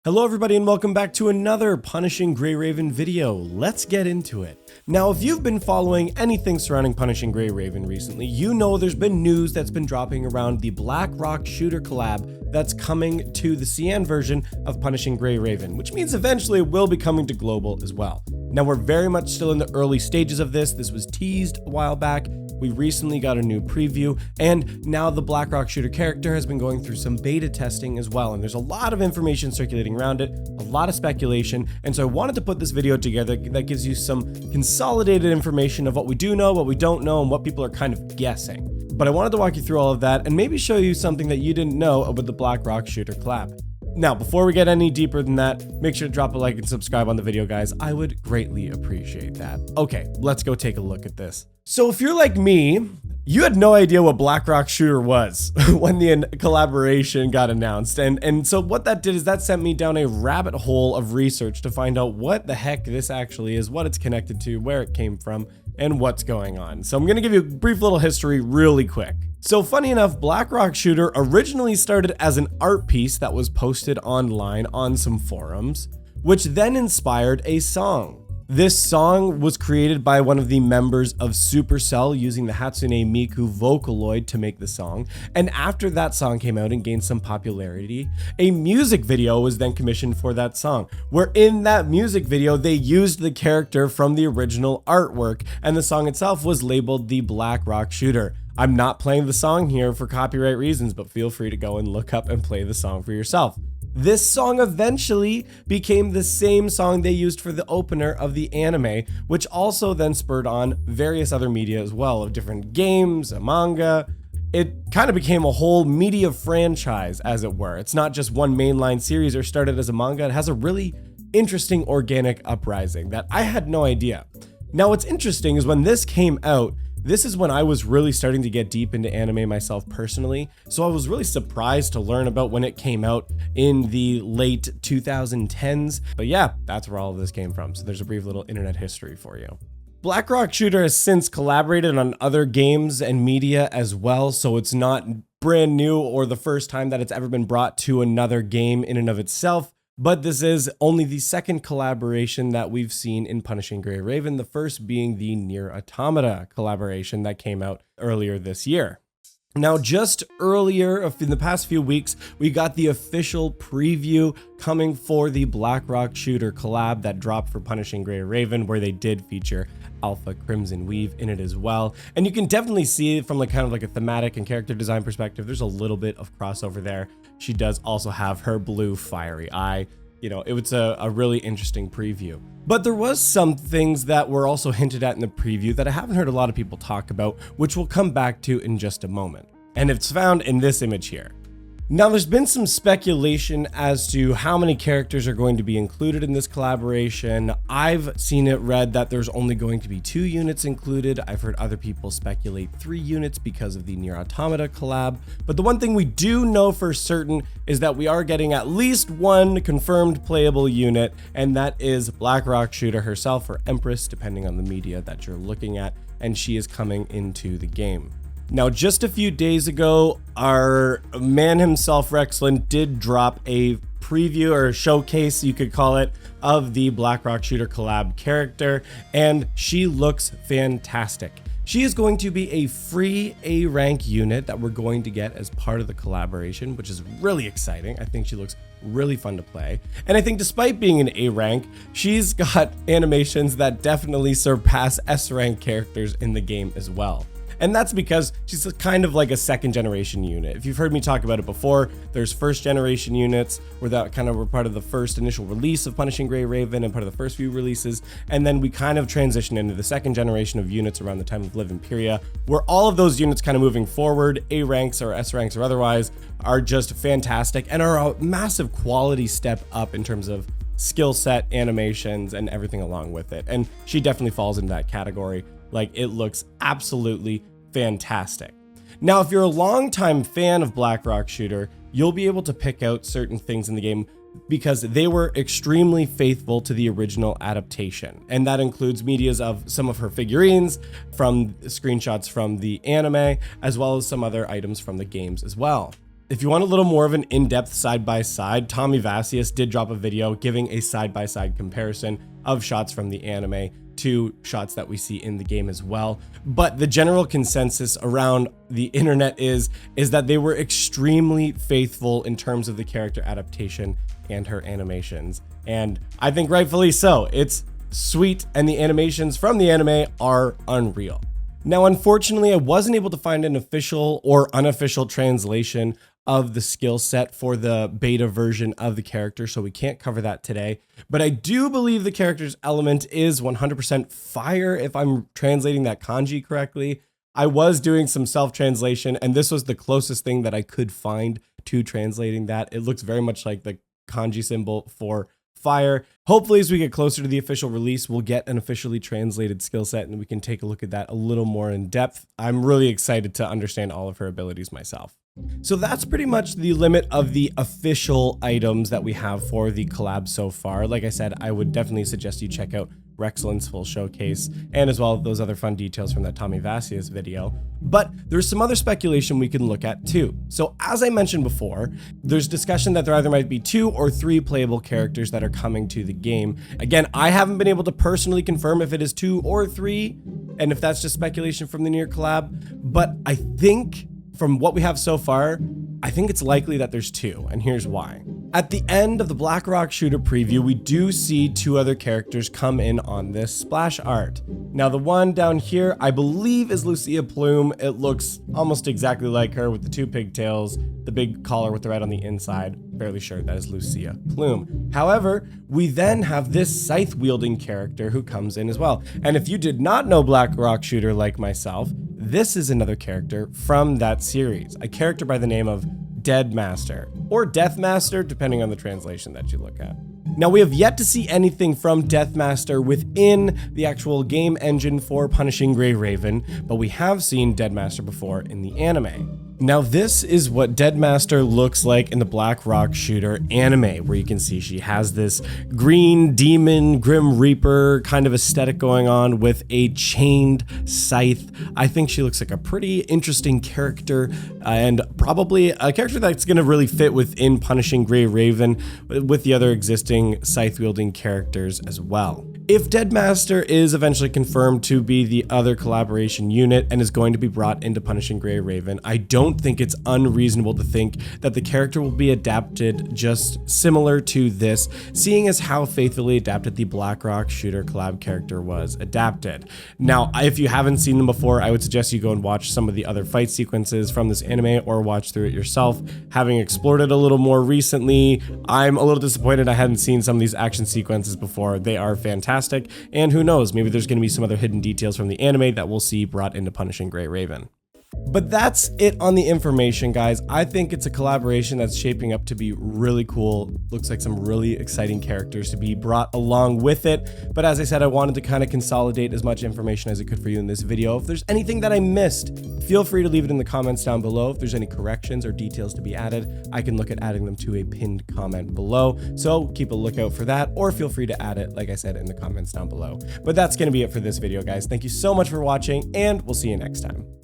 Hello everybody and welcome back to another Punishing Gray Raven video. Let's get into it. Now, if you've been following anything surrounding Punishing Gray Raven recently, you know there's been news that's been dropping around the Black Rock Shooter collab that's coming to the CN version of Punishing Gray Raven, which means eventually it will be coming to global as well. Now, we're very much still in the early stages of this. This was teased a while back. We recently got a new preview, and now the Black Rock Shooter character has been going through some beta testing as well, and there's a lot of information circulating around it, a lot of speculation, and so I wanted to put this video together that gives you some consolidated information of what we do know, what we don't know, and what people are kind of guessing. But I wanted to walk you through all of that and maybe show you something that you didn't know about the Black Rock Shooter collab. Now, before we get any deeper than that, make sure to drop a like and subscribe on the video, guys. I would greatly appreciate that. Okay, let's go take a look at this. So if you're like me, you had no idea what Black Rock Shooter was when the collaboration got announced. And so what that did is that sent me down a rabbit hole of research to find out what the heck this actually is, what it's connected to, where it came from, and what's going on. So I'm going to give you a brief little history really quick. So funny enough, Black Rock Shooter originally started as an art piece that was posted online on some forums, which then inspired a song. This song was created by one of the members of Supercell using the Hatsune Miku Vocaloid to make the song, and after that song came out and gained some popularity, a music video was then commissioned for that song, where in that music video they used the character from the original artwork, and the song itself was labeled the Black Rock Shooter. I'm not playing the song here for copyright reasons, but feel free to go and look up and play the song for yourself. This song eventually became the same song they used for the opener of the anime, which also then spurred on various other media as well, of different games, a manga. It kind of became a whole media franchise, as it were. It's not just one mainline series or started as a manga. It has a really interesting organic uprising that I had no idea. Now, what's interesting is when this came out, this is when I was really starting to get deep into anime myself personally, so I was really surprised to learn about when it came out in the late 2010s. But yeah, that's where all of this came from, so there's a brief little internet history for you. Black Rock Shooter has since collaborated on other games and media as well, so it's not brand new or the first time that it's ever been brought to another game in and of itself. But this is only the second collaboration that we've seen in Punishing Gray Raven, the first being the Nier Automata collaboration that came out earlier this year. Now, just earlier, in the past few weeks, we got the official preview coming for the Black Rock Shooter collab that dropped for Punishing Gray Raven, where they did feature Alpha Crimson Weave in it as well. And you can definitely see it from kind of a thematic and character design perspective. There's a little bit of crossover there. She does also have her blue fiery eye. You know, it was a really interesting preview. But there was some things that were also hinted at in the preview that I haven't heard a lot of people talk about, which we'll come back to in just a moment. And it's found in this image here. Now, there's been some speculation as to how many characters are going to be included in this collaboration. I've seen it read that there's only going to be 2 units included. I've heard other people speculate 3 units because of the Nier Automata collab. But the one thing we do know for certain is that we are getting at least 1 confirmed playable unit, and that is Black Rock Shooter herself, or Empress, depending on the media that you're looking at, and she is coming into the game. Now, just a few days ago, our man himself, Rexland, did drop a preview or a showcase, you could call it, of the Black Rock Shooter collab character, and she looks fantastic. She is going to be a free A rank unit that we're going to get as part of the collaboration, which is really exciting. I think she looks really fun to play. And I think despite being an A rank, she's got animations that definitely surpass S rank characters in the game as well. And that's because she's kind of like a second generation unit. If you've heard me talk about it before, there's first generation units where that kind of were part of the first initial release of Punishing Gray Raven and part of the first few releases. And then we kind of transition into the second generation of units around the time of Live Imperia, where all of those units kind of moving forward, A ranks or S ranks or otherwise, are just fantastic and are a massive quality step up in terms of skill set, animations, and everything along with it. And she definitely falls into that category. Like, it looks absolutely fantastic. Now, if you're a longtime fan of Black Rock Shooter, you'll be able to pick out certain things in the game because they were extremely faithful to the original adaptation. And that includes medias of some of her figurines, from screenshots from the anime, as well as some other items from the games as well. If you want a little more of an in-depth side-by-side, Tommy Vasius did drop a video giving a side-by-side comparison of shots from the anime to shots that we see in the game as well. But the general consensus around the internet is that they were extremely faithful in terms of the character adaptation and her animations. And I think rightfully so. It's sweet, and the animations from the anime are unreal. Now, unfortunately, I wasn't able to find an official or unofficial translation of the skill set for the beta version of the character, so we can't cover that today. But I do believe the character's element is 100% fire, if I'm translating that kanji correctly. I was doing some self-translation, and this was the closest thing that I could find to translating that. It looks very much like the kanji symbol for fire. Hopefully, as we get closer to the official release, we'll get an officially translated skill set and we can take a look at that a little more in depth. I'm really excited to understand all of her abilities myself. So that's pretty much the limit of the official items that we have for the collab so far. Like I said, I would definitely suggest you check out Rexlin's full showcase and as well those other fun details from that Tommy Vasius video. But there's some other speculation we can look at too. So as I mentioned before, there's discussion that there either might be 2 or 3 playable characters that are coming to the game. Again, I haven't been able to personally confirm if it is 2 or 3 and if that's just speculation from the near collab, but I think from what we have so far, I think it's likely that there's 2, and here's why. At the end of the Black Rock Shooter preview, we do see 2 other characters come in on this splash art. Now, the one down here, I believe is Lucia Plume. It looks almost exactly like her with the 2 pigtails, the big collar with the red on the inside. Fairly sure that is Lucia Plume. However, we then have this scythe-wielding character who comes in as well. And if you did not know Black Rock Shooter like myself, this is another character from that series, a character by the name of Dead Master, or Death Master, depending on the translation that you look at. Now, we have yet to see anything from Death Master within the actual game engine for Punishing Gray Raven, but we have seen Dead Master before in the anime. Now, this is what Dead Master looks like in the Black Rock Shooter anime, where you can see she has this green demon, Grim Reaper kind of aesthetic going on with a chained scythe. I think she looks like a pretty interesting character and probably a character that's going to really fit within Punishing Gray Raven with the other existing scythe-wielding characters as well. If Dead Master is eventually confirmed to be the other collaboration unit and is going to be brought into Punishing Gray Raven, I don't think it's unreasonable to think that the character will be adapted just similar to this, seeing as how faithfully adapted the Black Rock Shooter collab character was adapted. Now, if you haven't seen them before, I would suggest you go and watch some of the other fight sequences from this anime or watch through it yourself. Having explored it a little more recently, I'm a little disappointed I hadn't seen some of these action sequences before. They are fantastic. And who knows, maybe there's going to be some other hidden details from the anime that we'll see brought into Punishing Gray Raven. But that's it on the information, guys. I think it's a collaboration that's shaping up to be really cool. Looks like some really exciting characters to be brought along with it. But as I said, I wanted to kind of consolidate as much information as I could for you in this video. If there's anything that I missed, feel free to leave it in the comments down below. If there's any corrections or details to be added, I can look at adding them to a pinned comment below. So keep a lookout for that, or feel free to add it, like I said, in the comments down below. But that's going to be it for this video, guys. Thank you so much for watching, and we'll see you next time.